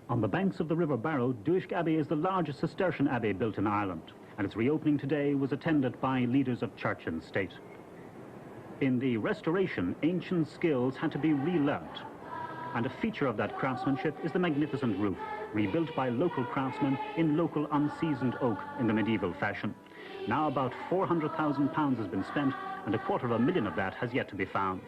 On the banks of the River Barrow, Duiske Abbey is the largest Cistercian Abbey built in Ireland, and its reopening today was attended by leaders of church and state. In the restoration, ancient skills had to be relearnt, and a feature of that craftsmanship is the magnificent roof, rebuilt by local craftsmen in local unseasoned oak in the medieval fashion. Now about £400,000 has been spent, and £250,000 of that has yet to be found.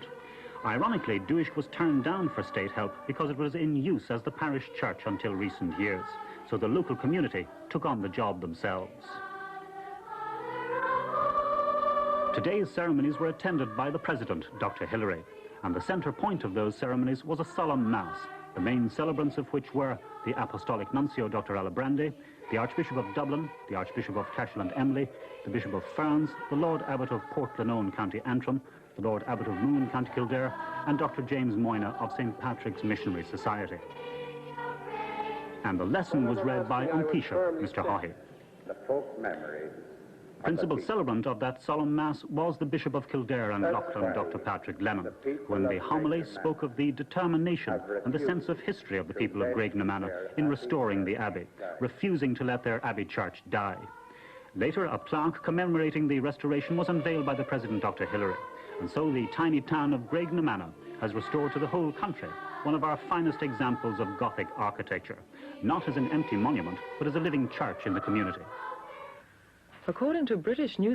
Ironically, Duiske was turned down for state help because it was in use as the parish church until recent years, so the local community took on the job themselves. Today's ceremonies were attended by the President, Dr. Hillary, and the centre point of those ceremonies was a solemn Mass, the main celebrants of which were the Apostolic Nuncio, Dr. Alibrandi, the Archbishop of Dublin, the Archbishop of Cashel and Emly, the Bishop of Ferns, the Lord Abbot of Portglenone, County Antrim, the Lord Abbot of Moon, County Kildare, and Dr. James Moyna of St. Patrick's Missionary Society. And the lesson was read by Umpisha, Mr. Haughey. The folk memories. Principal celebrant of that solemn Mass was the Bishop of Kildare and Loughlin, Dr. Patrick Lennon, who in the homily spoke of the determination and the sense of history of the people of Graiguenamanagh in restoring the Abbey, refusing to let their Abbey church die. Later, a plaque commemorating the restoration was unveiled by the President, Dr. Hillary, and so the tiny town of Graiguenamanagh has restored to the whole country one of our finest examples of Gothic architecture, not as an empty monument, but as a living church in the community. According to British news